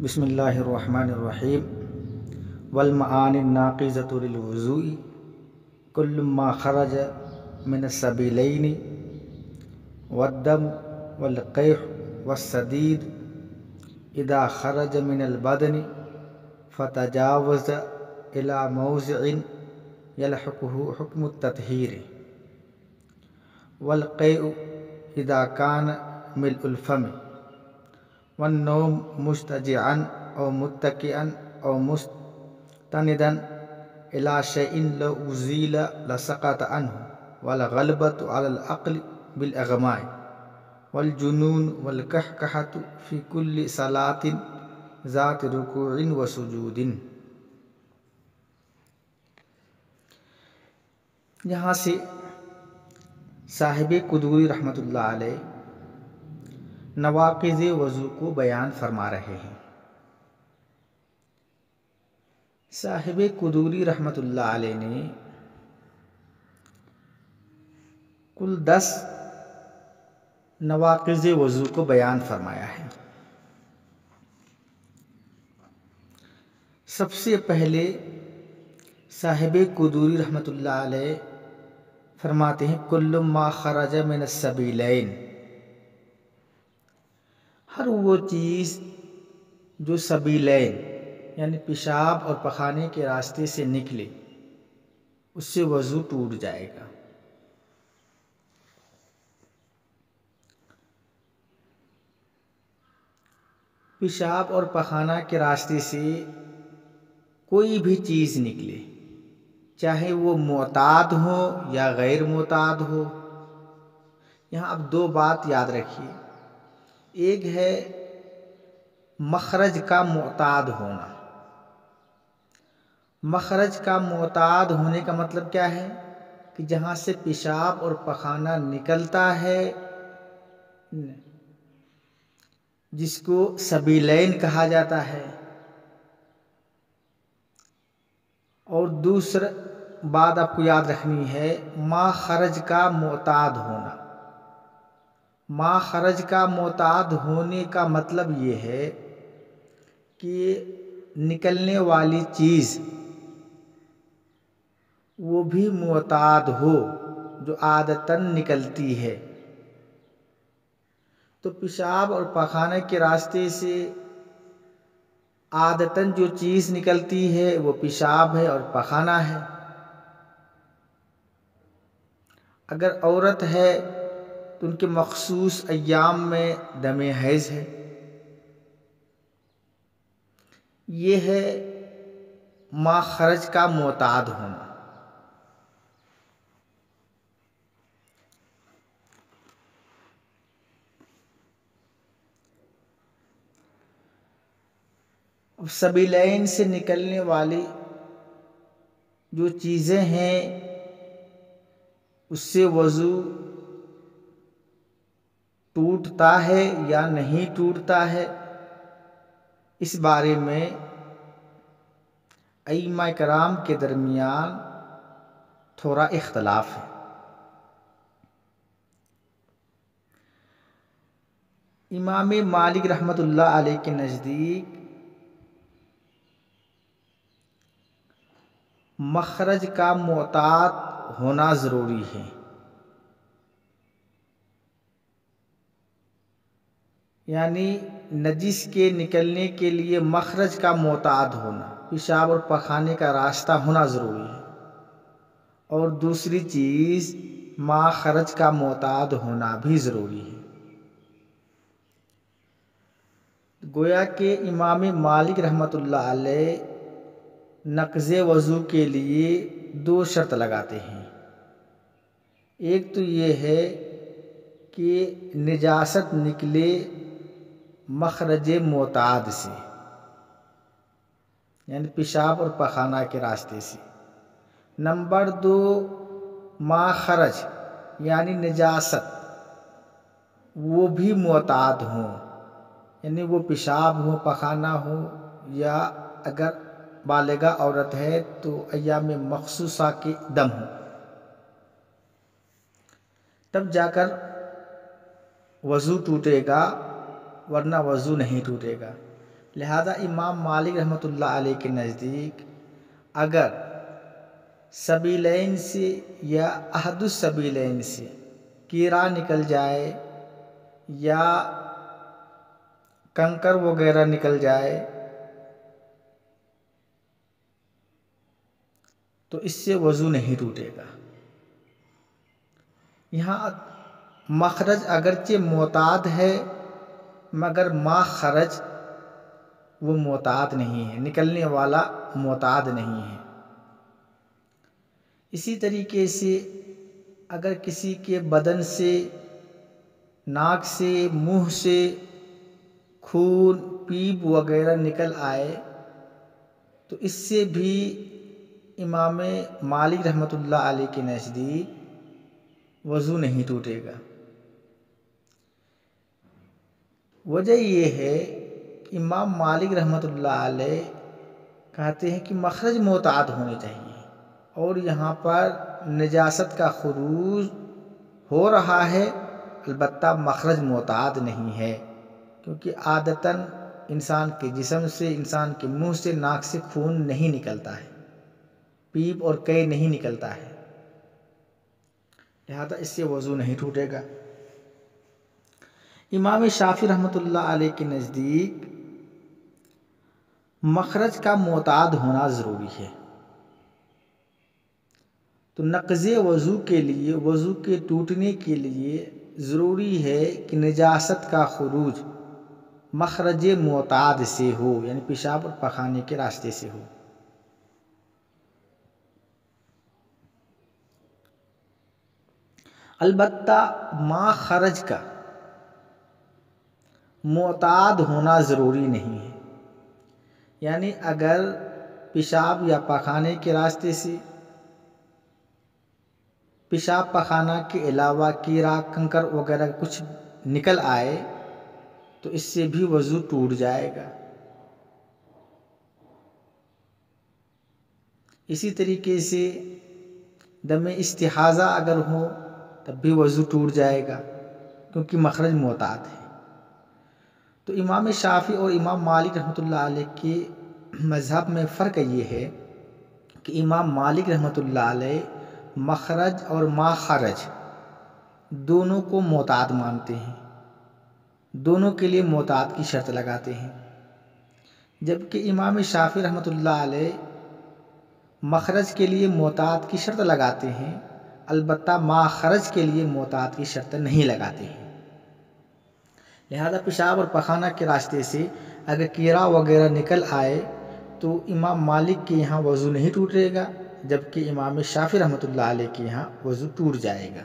بسم اللہ الرحمن الرحیم والمعانی الناقضۃ للوضوء کل ما خرج من السبیلین والدم والقیح والصدید اذا خرج من البدن فتجاوز الى موضع يلحقه حکم التطہیر والقیء اذا كان ملء الفم والنوم مضطجعا او متکئا او مستندا الى شيء لو ازيل لسقط عنه والغلبة على العقل بالاغماء والجنون والکحکحة في كل صلاة ذات رکوع وسجود۔ یہاں سے صاحب قدوری رحمۃ اللہ علیہ نواقض وضو کو بیان فرما رہے ہیں۔ صاحب قدوری رحمۃ اللہ علیہ نے کل 10 نواقض وضو کو بیان فرمایا ہے۔ سب سے پہلے صاحب قدوری رحمۃ اللہ علیہ فرماتے ہیں کل ما خرج من السبیلین، ہر وہ چیز جو سبیلین یعنی پیشاب اور پخانے کے راستے سے نکلے اس سے وضو ٹوٹ جائے گا۔ پیشاب اور پخانہ کے راستے سے کوئی بھی چیز نکلے، چاہے وہ معتاد ہو یا غیر معتاد ہو۔ یہاں اب 2 بات یاد رکھیے، ایک ہے مخرج کا معتاد ہونا۔ مخرج کا معتاد ہونے کا مطلب کیا ہے کہ جہاں سے پیشاب اور پخانہ نکلتا ہے جس کو سبیلین کہا جاتا ہے، اور دوسرا بات آپ کو یاد رکھنی ہے ما خرج کا معتاد ہونا۔ ما خرج کا معتاد ہونے کا مطلب یہ ہے کہ نکلنے والی چیز وہ بھی معتاد ہو جو عادتاً نکلتی ہے۔ تو پیشاب اور پخانے کے راستے سے عادتاً جو چیز نکلتی ہے وہ پیشاب ہے اور پخانہ ہے۔ اگر عورت ہے تو ان کے مخصوص ایام میں دم حیض ہے۔ یہ ہے ما خرج کا معتاد ہونا۔ اب سبیلین سے نکلنے والی جو چیزیں ہیں اس سے وضو ٹوٹتا ہے یا نہیں ٹوٹتا ہے، اس بارے میں ائمہ کرام کے درمیان تھوڑا اختلاف ہے۔ امام مالک رحمۃ اللہ علیہ کے نزدیک مخرج کا معتاد ہونا ضروری ہے، یعنی نجس کے نکلنے کے لیے مخرج کا معتاد ہونا، پیشاب اور پخانے کا راستہ ہونا ضروری ہے، اور دوسری چیز ما خرج کا معتاد ہونا بھی ضروری ہے۔ گویا کہ امام مالک رحمۃ اللہ علیہ نقض وضو کے لیے 2 شرط لگاتے ہیں۔ ایک تو یہ ہے کہ نجاست نکلے مخرج معتاد سے، یعنی پیشاب اور پخانہ کے راستے سے۔ نمبر 2 ما خرج یعنی نجاست وہ بھی معتاد ہوں، یعنی وہ پیشاب ہو پخانہ ہو، یا اگر بالغہ عورت ہے تو ایام مخصوصہ کے دم ہو، تب جا کر وضو ٹوٹے گا، ورنہ وضو نہیں ٹوٹے گا۔ لہذا امام مالک رحمۃ اللہ علیہ کے نزدیک اگر سبیلین سے یا احد السبیلین سے کیڑا نکل جائے یا کنکر وغیرہ نکل جائے تو اس سے وضو نہیں ٹوٹے گا۔ یہاں مخرج اگرچہ معتاد ہے مگر مخرج وہ معتاد نہیں ہے، نکلنے والا معتاد نہیں ہے۔ اسی طریقے سے اگر کسی کے بدن سے، ناک سے، منہ سے خون، پیپ وغیرہ نکل آئے تو اس سے بھی امام مالک رحمۃ اللہ علیہ کے نزدیک وضو نہیں ٹوٹے گا۔ وجہ یہ ہے کہ امام مالک رحمۃ اللہ علیہ کہتے ہیں کہ مخرج معتاد ہونے چاہیے، اور یہاں پر نجاست کا خروج ہو رہا ہے البتہ مخرج معتاد نہیں ہے، کیونکہ عادتاً انسان کے جسم سے، انسان کے منہ سے، ناک سے خون نہیں نکلتا ہے، پیپ اور قے نہیں نکلتا ہے، لہذا اس سے وضو نہیں ٹوٹے گا۔ امام شافعی رحمۃ اللہ علیہ کے نزدیک مخرج کا معتاد ہونا ضروری ہے، تو نقض وضو کے لیے، وضو کے ٹوٹنے کے لیے ضروری ہے کہ نجاست کا خروج مخرج معتاد سے ہو، یعنی پیشاب اور پخانے کے راستے سے ہو۔ البتہ مخرج کا معتاد ہونا ضروری نہیں ہے، یعنی اگر پیشاب یا پخانے کے راستے سے پیشاب پخانہ کے علاوہ کیڑا، کنکر وغیرہ کچھ نکل آئے تو اس سے بھی وضو ٹوٹ جائے گا۔ اسی طریقے سے دم استحاضہ اگر ہو تب بھی وضو ٹوٹ جائے گا، کیونکہ مخرج معتاد ہے۔ تو امام شافعی اور امام مالک رحمۃ اللہ علیہ کے مذہب میں فرق یہ ہے کہ امام مالک رحمۃ اللہ علیہ مخرج اور مخرج دونوں کو معتاد مانتے ہیں، دونوں کے لیے معتاد کی شرط لگاتے ہیں، جبکہ امام شافعی رحمۃ اللہ علیہ مخرج کے لیے معتاد کی شرط لگاتے ہیں، البتہ مخرج کے لیے معتاد کی شرط نہیں لگاتے ہیں۔ لہذا پیشاب اور پخانہ کے راستے سے اگر کیڑا وغیرہ نکل آئے تو امام مالک کے یہاں وضو نہیں ٹوٹے گا، جبکہ امام شافعی رحمۃ اللہ علیہ کے یہاں وضو ٹوٹ جائے گا۔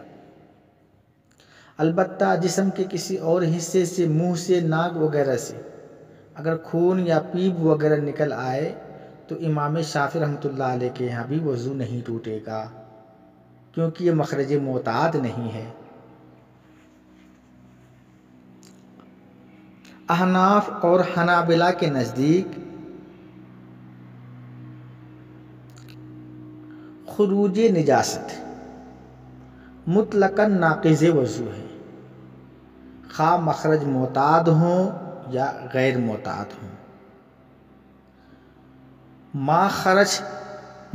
البتہ جسم کے کسی اور حصے سے، منہ سے، ناک وغیرہ سے اگر خون یا پیپ وغیرہ نکل آئے تو امام شافعی رحمۃ اللہ علیہ کے یہاں بھی وضو نہیں ٹوٹے گا، کیونکہ یہ مخرج معتاد نہیں ہے۔ احناف اور حنابلہ کے نزدیک خروج نجاست مطلقاً ناقض وضو ہے، خواہ مخرج معتاد ہوں یا غیر معتاد ہوں۔ مخرج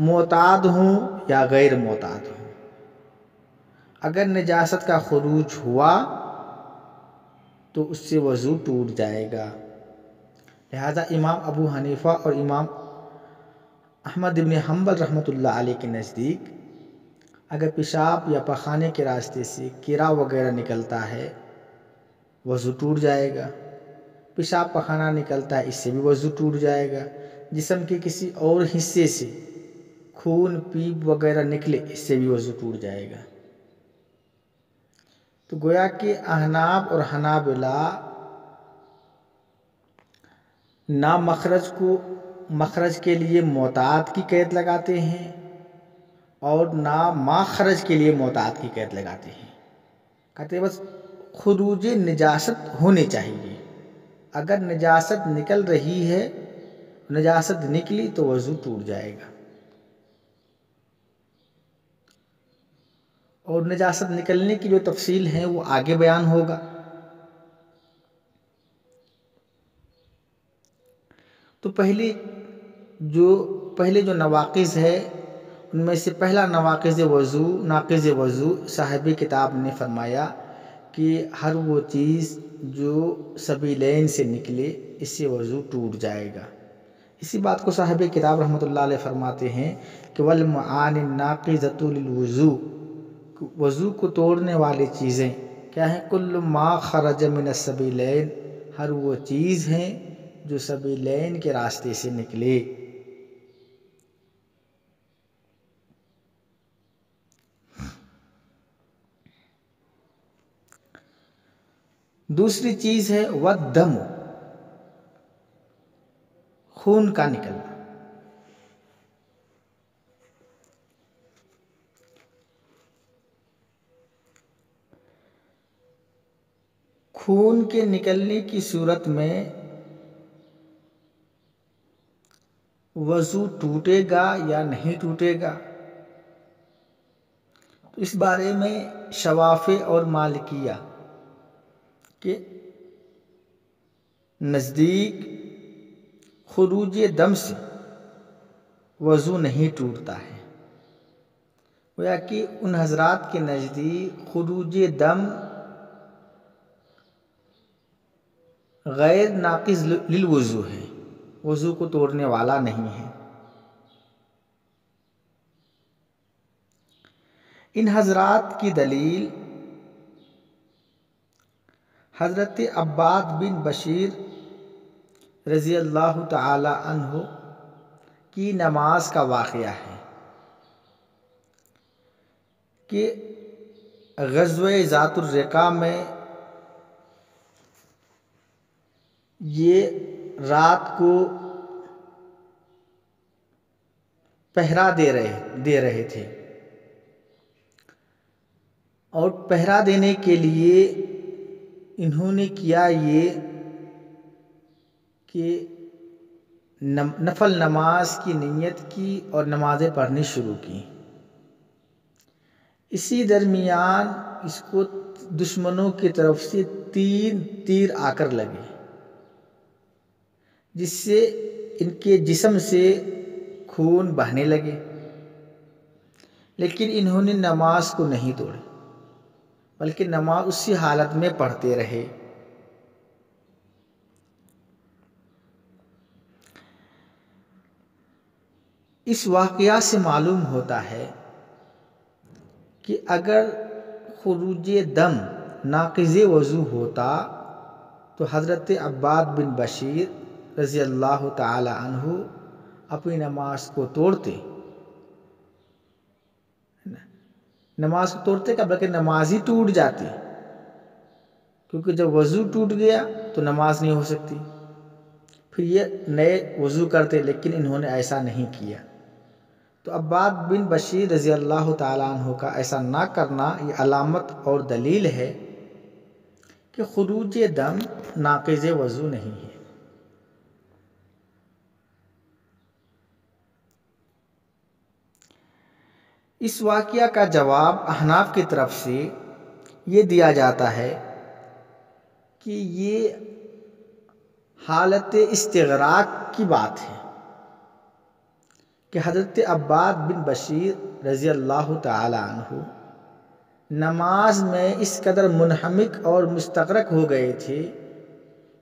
معتاد ہوں یا غیر معتاد ہوں، اگر نجاست کا خروج ہوا تو اس سے وضو ٹوٹ جائے گا۔ لہذا امام ابو حنیفہ اور امام احمد بن حنبل رحمۃ اللہ علیہ کے نزدیک اگر پیشاب یا پخانے کے راستے سے کیڑا وغیرہ نکلتا ہے وضو ٹوٹ جائے گا، پیشاب پخانہ نکلتا ہے اس سے بھی وضو ٹوٹ جائے گا، جسم کے کسی اور حصے سے خون، پیپ وغیرہ نکلے اس سے بھی وضو ٹوٹ جائے گا۔ تو گویا کہ احناف اور حنابلہ نہ مخرج کے لیے معتاد کی قید لگاتے ہیں اور نہ مخرج کے لیے معتاد کی قید لگاتے ہیں، کہتے ہیں بس خروج نجاست ہونے چاہیے، اگر نجاست نکل رہی ہے، نجاست نکلی تو وضو ٹوٹ جائے گا، اور نجاست نکلنے کی جو تفصیل ہے وہ آگے بیان ہوگا۔ تو پہلے جو نواقض ہے ان میں سے پہلا ناقض وضو صاحب کتاب نے فرمایا کہ ہر وہ چیز جو سبیلین سے نکلے اس سے وضو ٹوٹ جائے گا۔ اسی بات کو صاحب کتاب رحمۃ اللہ علیہ فرماتے ہیں کہ والمعانی الناقضۃ للوضوء، وضو کو توڑنے والی چیزیں کیا ہیں؟ کل ما خرج من السبیلین، ہر وہ چیز ہیں جو سبیلین کے راستے سے نکلے۔ دوسری چیز ہے والدم، خون کا نکلنا۔ خون کے نکلنے کی صورت میں وضو ٹوٹے گا یا نہیں ٹوٹے گا، تو اس بارے میں شوافع اور مالکیہ کے نزدیک خروج دم سے وضو نہیں ٹوٹتا ہے۔ گویا کہ ان حضرات کے نزدیک خروج دم غیر ناقض للوضو ہے، وضو کو توڑنے والا نہیں ہے۔ ان حضرات کی دلیل حضرت عباد بن بشیر رضی اللہ تعالی عنہ کی نماز کا واقعہ ہے کہ غزوہ ذات الرقاع میں یہ رات کو پہرا دے رہے تھے، اور پہرا دینے کے لیے انہوں نے کیا یہ کہ نفل نماز کی نیت کی اور نمازیں پڑھنی شروع کی۔ اسی درمیان اس کو دشمنوں کی طرف سے 3 تیر آ کر لگے، جس سے ان کے جسم سے خون بہنے لگے، لیکن انہوں نے نماز کو نہیں توڑی بلکہ نماز اسی حالت میں پڑھتے رہے۔ اس واقعہ سے معلوم ہوتا ہے کہ اگر خروج دم ناقض وضو ہوتا تو حضرت عباد بن بشیر رضی اللہ تعالی عنہ اپنی نماز کو توڑتے، کا بلکہ نماز ہی ٹوٹ جاتی، کیونکہ جب وضو ٹوٹ گیا تو نماز نہیں ہو سکتی، پھر یہ نئے وضو کرتے، لیکن انہوں نے ایسا نہیں کیا۔ تو عباد بن بشیر رضی اللہ تعالیٰ عنہ کا ایسا نہ کرنا یہ علامت اور دلیل ہے کہ خروج دم ناقض وضو نہیں ہے۔ اس واقعہ کا جواب احناف کی طرف سے یہ دیا جاتا ہے کہ یہ حالت استغراق کی بات ہے کہ حضرت عباد بن بشیر رضی اللہ تعالی عنہ نماز میں اس قدر منہمک اور مستغرق ہو گئے تھے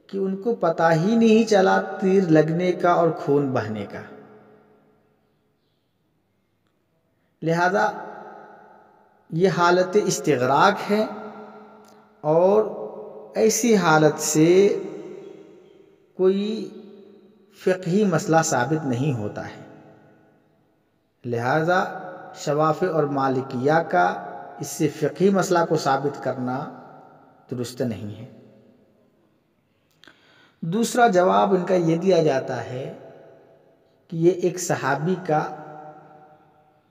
کہ ان کو پتہ ہی نہیں چلا تیر لگنے کا اور خون بہنے کا۔ لہذا یہ حالت استغراق ہے، اور ایسی حالت سے کوئی فقہی مسئلہ ثابت نہیں ہوتا ہے، لہذا شوافع اور مالکیہ کا اس سے فقہی مسئلہ کو ثابت کرنا درست نہیں ہے۔ دوسرا جواب ان کا یہ دیا جاتا ہے کہ یہ ایک صحابی کا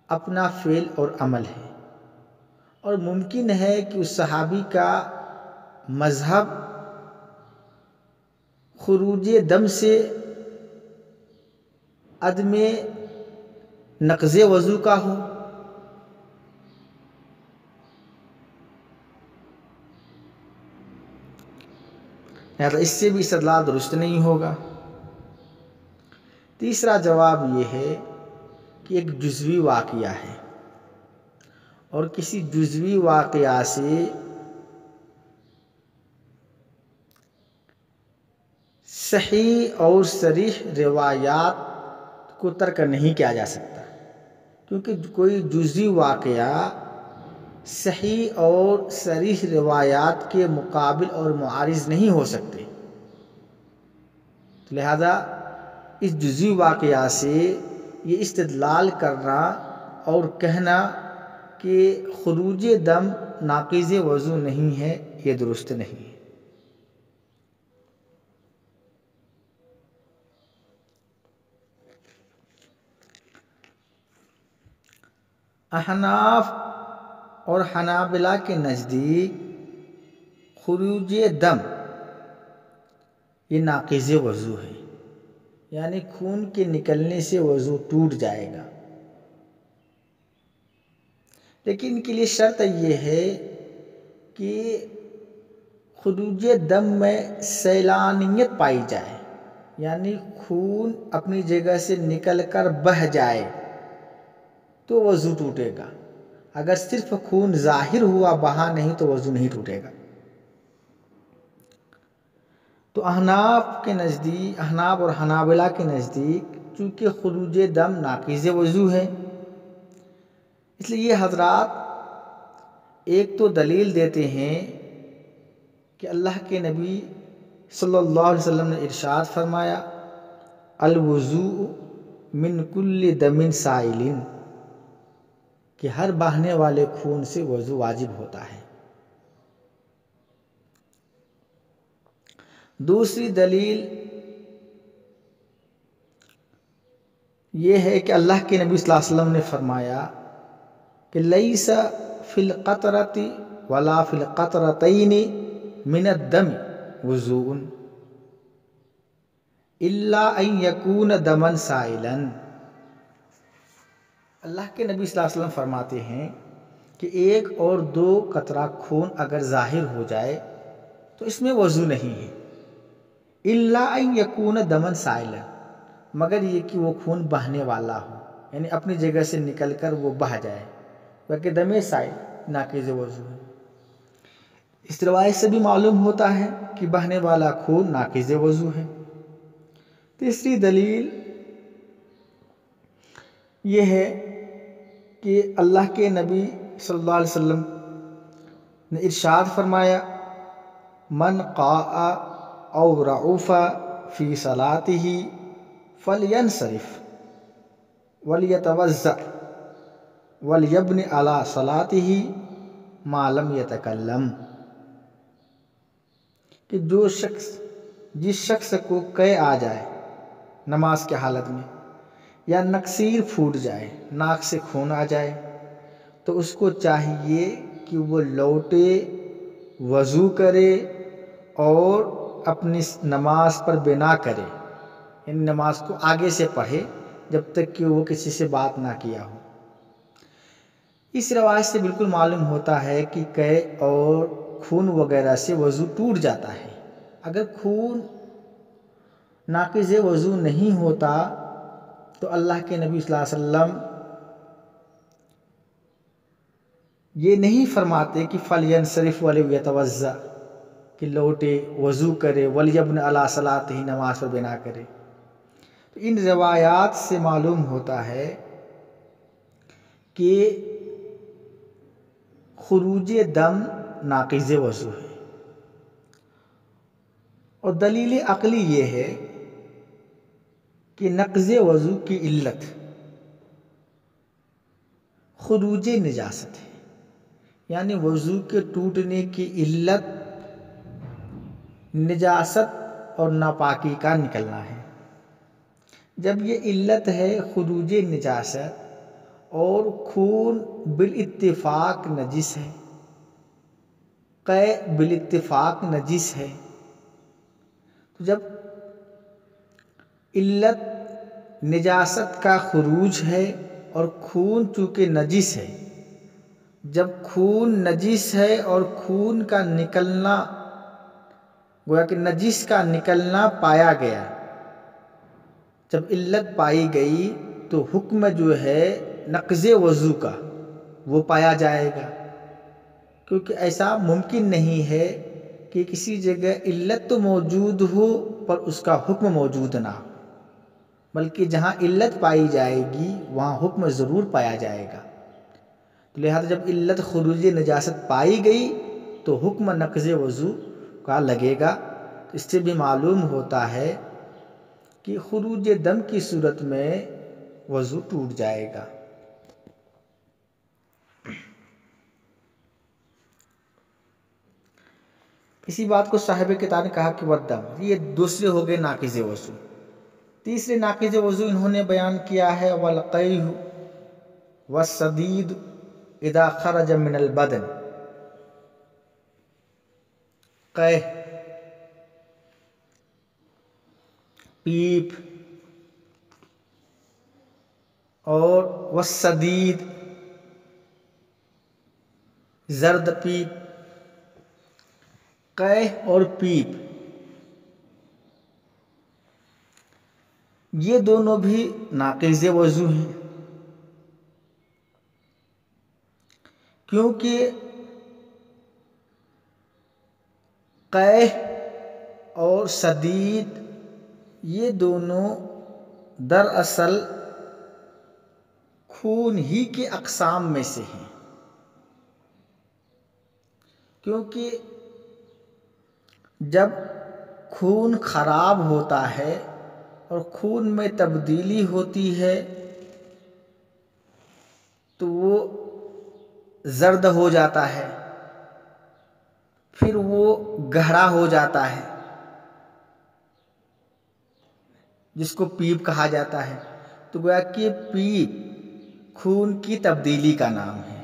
اپنا فعل اور عمل ہے، اور ممکن ہے کہ اس صحابی کا مذہب خروج دم سے عدم نقض وضو کا ہو، لہذا اس سے بھی استدلال درست نہیں ہوگا۔ تیسرا جواب یہ ہے کہ ایک جزوی واقعہ ہے، اور کسی جزوی واقعہ سے صحیح اور صریح روایات کو ترک نہیں کیا جا سکتا، کیونکہ کوئی جزوی واقعہ صحیح اور صریح روایات کے مقابل اور معارض نہیں ہو سکتے، لہذا اس جزوی واقعہ سے یہ استدلال کرنا اور کہنا کہ خروج دم ناقض وضو نہیں ہے، یہ درست نہیں ہے۔ احناف اور حنابلہ کے نزدیک خروج دم یہ ناقض وضو ہے، یعنی خون کے نکلنے سے وضو ٹوٹ جائے گا، لیکن ان کے لیے شرط یہ ہے کہ خروج دم میں سیلانیت پائی جائے، یعنی خون اپنی جگہ سے نکل کر بہہ جائے تو وضو ٹوٹے گا، اگر صرف خون ظاہر ہوا بہا نہیں تو وضو نہیں ٹوٹے گا۔ تو احناف اور حنابلہ کے نزدیک چونکہ خروج دم ناقض وضو ہے، اس لیے یہ حضرات ایک تو دلیل دیتے ہیں کہ اللہ کے نبی صلی اللہ علیہ وسلم نے ارشاد فرمایا الوضوء من کل دم سائل، کہ ہر بہنے والے خون سے وضو واجب ہوتا ہے۔ دوسری دلیل یہ ہے کہ اللہ کے نبی صلی اللہ علیہ وسلم نے فرمایا کہ لیس فی القطرۃ ولا فی القطرتین من الدم وضوء الا ان یکون دما سائلا۔ اللہ کے نبی صلی اللہ علیہ وسلم فرماتے ہیں کہ ایک اور دو قطرہ خون اگر ظاہر ہو جائے تو اس میں وضو نہیں ہے، الا ان یکون دما سائلا، مگر یہ کہ وہ خون بہنے والا ہو، یعنی اپنی جگہ سے نکل کر وہ بہہ جائے، بلکہ دم سائل ناقض وضو ہے۔ اس روایت سے بھی معلوم ہوتا ہے کہ بہنے والا خون ناقض وضو ہے۔ تیسری دلیل یہ ہے کہ اللہ کے نبی صلی اللہ علیہ وسلم نے ارشاد فرمایا من قاء او رعف فی صلاته فلینصرف ولیتوضأ ولیبن علی صلاته ما لم یتکلم، کہ جس شخص کو قے آ جائے نماز کے حالت میں، یا نکسیر پھوٹ جائے، ناک سے خون آ جائے، تو اس کو چاہیے کہ وہ لوٹے، وضو کرے اور اپنی نماز پر بنا کرے، یعنی نماز کو آگے سے پڑھے جب تک کہ وہ کسی سے بات نہ کیا ہو۔ اس روایت سے بالکل معلوم ہوتا ہے کہ قے اور خون وغیرہ سے وضو ٹوٹ جاتا ہے۔ اگر خون ناقض وضو نہیں ہوتا تو اللہ کے نبی صلی اللہ علیہ وسلم یہ نہیں فرماتے کہ فَلْيَنْصَرِفْ وَلْيَتَوَضَّأْ، کہ لوٹے، وضو کرے، وَلْيَبْنِ عَلَىٰ صَلَاتِهِ، نماز پر بنا کرے۔ تو ان روایات سے معلوم ہوتا ہے کہ خروج دم ناقض وضو ہے۔ اور دلیل عقلی یہ ہے کہ نقض وضو کی علت خروج نجاست ہے، یعنی وضو کے ٹوٹنے کی علت نجاست اور ناپاکی کا نکلنا ہے۔ جب یہ علت ہے خروج نجاست اور خون بالاتفاق نجس ہے، قے بالاتفاق نجس ہے، تو جب علت نجاست کا خروج ہے اور خون چونکہ نجس ہے، جب خون نجس ہے اور خون کا نکلنا، گویا کہ نجس کا نکلنا پایا گیا، جب علت پائی گئی تو حکم جو ہے نقض وضو کا وہ پایا جائے گا، کیونکہ ایسا ممکن نہیں ہے کہ کسی جگہ علت تو موجود ہو پر اس کا حکم موجود نہ ہو، بلکہ جہاں علت پائی جائے گی وہاں حکم ضرور پایا جائے گا۔ لہذا جب علت خروج نجاست پائی گئی تو حکم نقض وضو کا لگے گا۔ اس سے بھی معلوم ہوتا ہے کہ خروج دم کی صورت میں وضو ٹوٹ جائے گا۔ اسی بات کو صاحب کتاب نے کہا کہ والدم، یہ دوسرے ہو گئے ناقض وضو۔ تیسرے ناقض وضو انہوں نے بیان کیا ہے والقیح والصدید اذا خرج من البدن۔ قیح، پیپ اور والصدید زرد پیپ، قیح اور پیپ یہ دونوں بھی ناقض وضو ہیں، کیونکہ قیح اور صدید یہ دونوں دراصل خون ہی کے اقسام میں سے ہیں، کیونکہ جب خون خراب ہوتا ہے اور خون میں تبدیلی ہوتی ہے تو وہ زرد ہو جاتا ہے، پھر وہ گہرا ہو جاتا ہے جس کو پیپ کہا جاتا ہے۔ تو گویا کہ پیپ خون کی تبدیلی کا نام ہے۔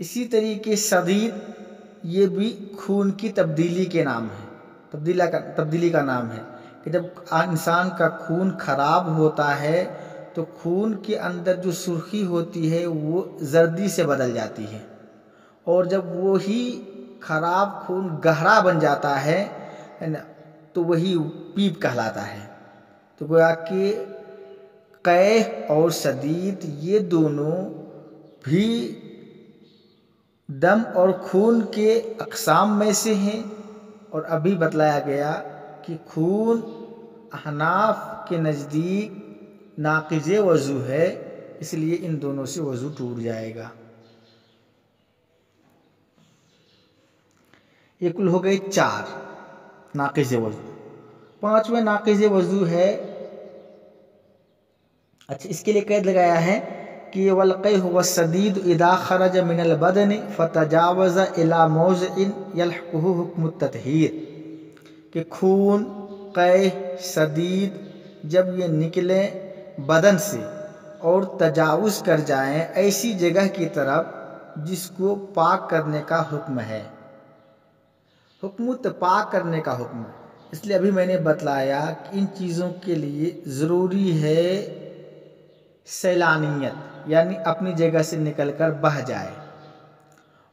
اسی طریقے صدید یہ بھی خون کی تبدیلی کے نام ہے، تبدیلی کا نام ہے کہ جب انسان کا خون خراب ہوتا ہے تو خون کے اندر جو سرخی ہوتی ہے وہ زردی سے بدل جاتی ہے، اور جب وہی خراب خون گہرا بن جاتا ہے تو وہی پیپ کہلاتا ہے۔ تو گویا کہ قیح اور صدید یہ دونوں بھی دم اور خون کے اقسام میں سے ہیں، اور ابھی بتلایا گیا کہ خون احناف کے نزدیک ناقض وضو ہے، اس لیے ان دونوں سے وضو ٹوٹ جائے گا۔ یہ کل ہو گئے 4 ناقض وضو۔ 5واں ناقض وضو ہے، اچھا اس کے لیے قید لگایا ہے کہ والقیح والصدید اذا خرج من البدن فتجاوز الى موضع یلحقہ حکم التطہیر، کہ خون، قیح، صدید جب یہ نکلیں بدن سے اور تجاوز کر جائیں ایسی جگہ کی طرف جس کو پاک کرنے کا حکم ہے، حکم پاک کرنے کا حکم ہے۔ اس لیے ابھی میں نے بتلایا کہ ان چیزوں کے لیے ضروری ہے سیلانیت، یعنی اپنی جگہ سے نکل کر بہہ جائے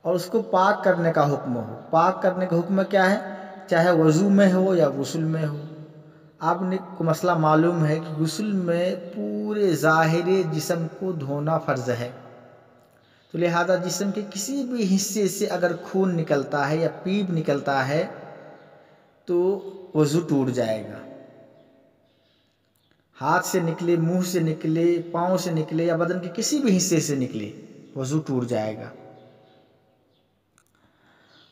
اور اس کو پاک کرنے کا حکم ہو۔ پاک کرنے کا حکم کیا ہے؟ چاہے وضو میں ہو یا غسل میں ہو۔ آپ نے کو مسئلہ معلوم ہے کہ غسل میں پورے ظاہر جسم کو دھونا فرض ہے، تو لہذا جسم کے کسی بھی حصے سے اگر خون نکلتا ہے یا پیپ نکلتا ہے تو وضو ٹوٹ جائے گا۔ ہاتھ سے نکلے، منہ سے نکلے، پاؤں سے نکلے یا بدن کے کسی بھی حصے سے نکلے وضو ٹوٹ جائے گا۔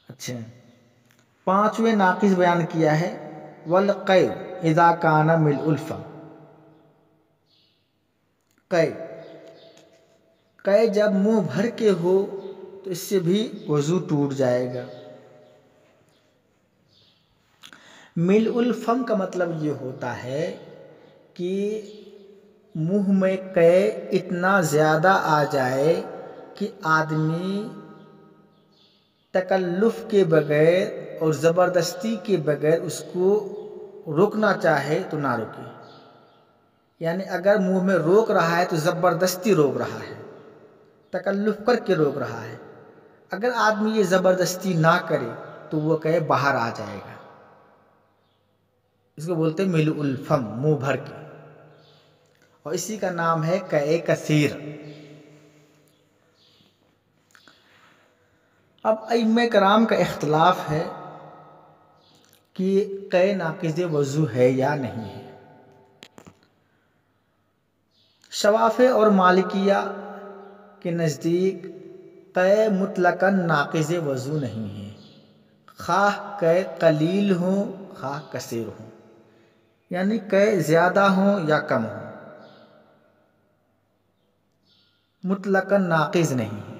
اچھا 5واں ناقض بیان کیا ہے والقیء اذا کان ملء الفم۔ قیء جب منہ بھر کے ہو تو اس سے بھی وضو ٹوٹ جائے گا۔ ملء الفم کا مطلب یہ ہوتا ہے کہ منہ میں قیء اتنا زیادہ آ جائے کہ آدمی تکلف کے بغیر اور زبردستی کے بغیر اس کو روکنا چاہے تو نہ روکے، یعنی اگر منہ میں روک رہا ہے تو زبردستی روک رہا ہے، تکلف کر کے روک رہا ہے۔ اگر آدمی یہ زبردستی نہ کرے تو وہ قیء باہر آ جائے گا۔ اس کو بولتے ہیں ملء الفم، منہ بھر کے، اور اسی کا نام ہے قے کثیر۔ اب ائمہ کرام کا اختلاف ہے کہ قے ناقض وضو ہے یا نہیں ہے۔ شوافع اور مالکیہ کے نزدیک قے مطلقاً ناقض وضو نہیں ہے، خواہ قے قلیل ہوں خواہ کثیر ہوں، یعنی قے زیادہ ہوں یا کم ہوں، مطلقاً ناقض نہیں ہے،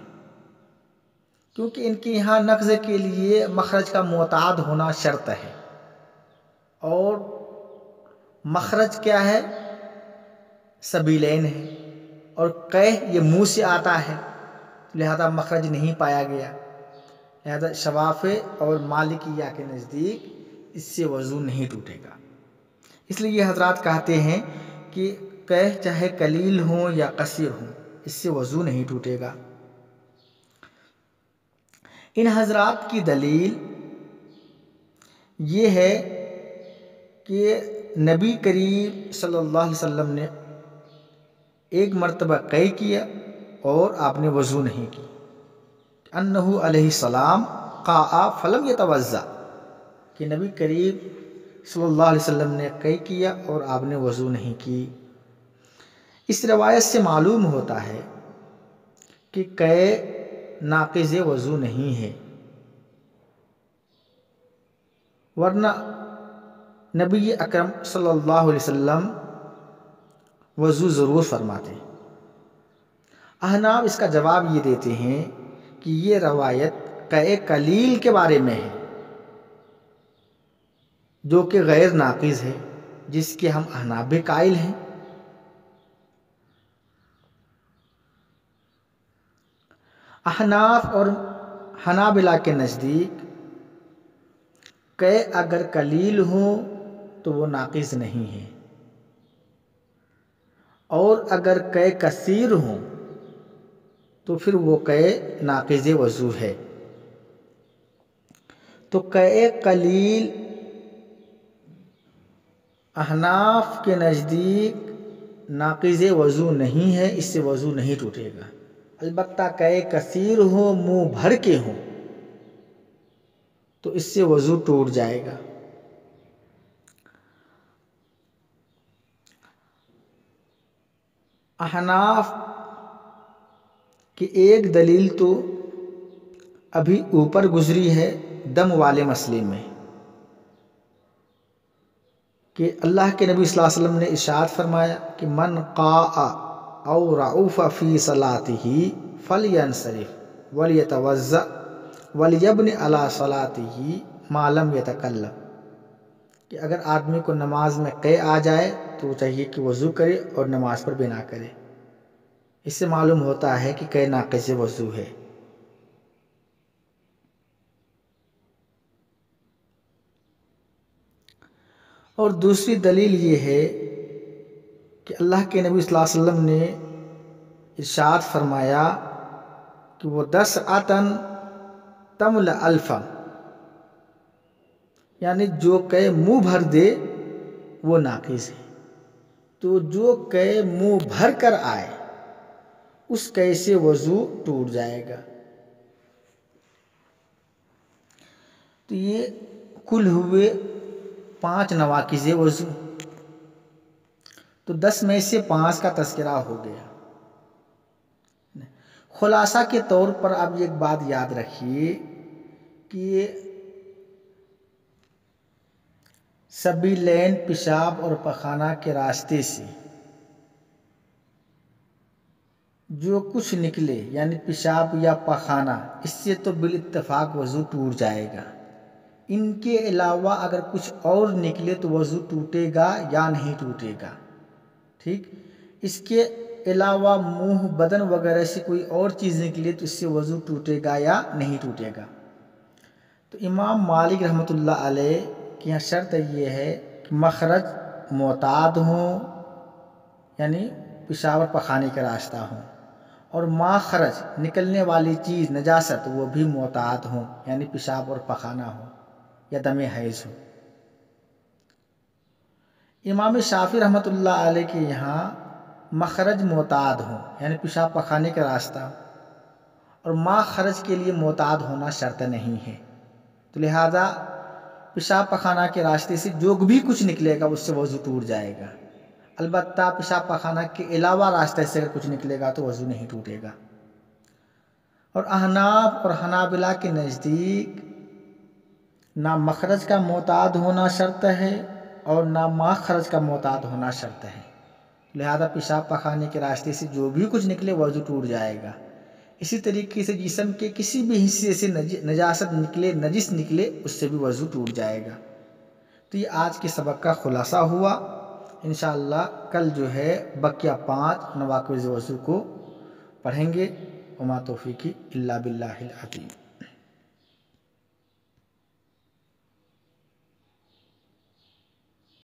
کیونکہ ان کے یہاں نقض کے لیے مخرج کا معتاد ہونا شرط ہے، اور مخرج کیا ہے؟ سبیلین ہے، اور قے یہ منہ سے آتا ہے، لہذا مخرج نہیں پایا گیا، لہذا شوافع اور مالکیہ کے نزدیک اس سے وضو نہیں ٹوٹے گا۔ اس لیے یہ حضرات کہتے ہیں کہ قے چاہے قلیل ہوں یا کثیر ہوں، اس سے وضو نہیں ٹوٹے گا۔ ان حضرات کی دلیل یہ ہے کہ نبی کریم صلی اللہ علیہ وسلم نے ایک مرتبہ قے کیا اور آپ نے وضو نہیں کی، انہ علیہ السلام قاء فلم یتوضا، کہ نبی کریم صلی اللہ علیہ وسلم نے قے کیا اور آپ نے وضو نہیں کی۔ اس روایت سے معلوم ہوتا ہے کہ قے ناقض وضو نہیں ہے، ورنہ نبی اکرم صلی اللہ علیہ وسلم وضو ضرور فرماتے۔ احناف اس کا جواب یہ دیتے ہیں کہ یہ روایت قے قلیل کے بارے میں ہے، جو کہ غیر ناقض ہے، جس کے ہم احناف بھی قائل ہیں۔ احناف اور حنابلہ کے نزدیک قے اگر قلیل ہوں تو وہ ناقض نہیں ہے، اور اگر قے کثیر ہوں تو پھر وہ قے ناقض وضو ہے۔ تو قے قلیل احناف کے نزدیک ناقض وضو نہیں ہے، اس سے وضو نہیں ٹوٹے گا۔ البتہ قے کثیر ہو، منہ بھر کے ہوں، تو اس سے وضو ٹوٹ جائے گا۔ احناف کی ایک دلیل تو ابھی اوپر گزری ہے دم والے مسئلے میں، کہ اللہ کے نبی صلی اللہ علیہ وسلم نے ارشاد فرمایا کہ من قاء او رعف فی صلاتہ فلینصرف ولیتوضأ ولیبنی علی صلاتہ ما لم یتکلم، کہ اگر آدمی کو نماز میں قے آ جائے تو چاہیے کہ وضو کرے اور نماز پر بنا کرے۔ اس سے معلوم ہوتا ہے کہ قے ناقض وضو ہے۔ اور دوسری دلیل یہ ہے کہ اللہ کے نبی صلی اللہ علیہ وسلم نے ارشاد فرمایا کہ وہ 10 عطن تملأ الفم، یعنی جو قے منہ بھر دے وہ ناقض ہے، تو جو قے منہ بھر کر آئے اس قے سے وضو ٹوٹ جائے گا۔ تو یہ کل ہوئے 5 نواقض وضو، تو 10 میں سے 5 کا تذکرہ ہو گیا۔ خلاصہ کے طور پر آپ ایک بات یاد رکھیے کہ سبیلین پیشاب اور پخانہ کے راستے سے جو کچھ نکلے، یعنی پیشاب یا پخانہ، اس سے تو بالاتفاق وضو ٹوٹ جائے گا۔ ان کے علاوہ اگر کچھ اور نکلے تو وضو ٹوٹے گا یا نہیں ٹوٹے گا، ٹھیک۔ اس کے علاوہ منہ، بدن وغیرہ سے کوئی اور چیز نکلے تو اس سے وضو ٹوٹے گا یا نہیں ٹوٹے گا۔ تو امام مالک رحمۃ اللہ علیہ کی یہاں شرط یہ ہے کہ مخرج معتاد ہوں، یعنی پیشاب اور پخانے کا راستہ ہوں، اور ماخرج نکلنے والی چیز نجاست وہ بھی معتاد ہوں، یعنی پیشاب اور پخانہ ہو یا دم حیض ہو۔ امام شافعی رحمۃ اللہ علیہ کے یہاں مخرج معتاد ہوں، یعنی پیشاب پخانے کا راستہ اور ماخرج کے لیے معتاد ہونا شرط نہیں ہے، تو لہذا پیشاب پخانہ کے راستے سے جو بھی کچھ نکلے گا اس سے وضو ٹوٹ جائے گا، البتہ پیشاب پخانہ کے علاوہ راستے سے اگر کچھ نکلے گا تو وضو نہیں ٹوٹے گا۔ اور احناف اور حنابلہ کے نزدیک نہ مخرج کا معتاد ہونا شرط ہے اور نہ ماخرج کا معتاد ہونا شرط ہے، لہذا پیشاب پخانے کے راستے سے جو بھی کچھ نکلے وضو ٹوٹ جائے گا۔ اسی طریقے سے جسم کے کسی بھی حصے سے نجاست نکلے، نجس نکلے، اس سے بھی وضو ٹوٹ جائے گا۔ تو یہ آج کے سبق کا خلاصہ ہوا۔ انشاءاللہ کل جو ہے بقیہ 5 نواقض وضو کو پڑھیں گے۔ وما توفیقی الا باللہ العظیم۔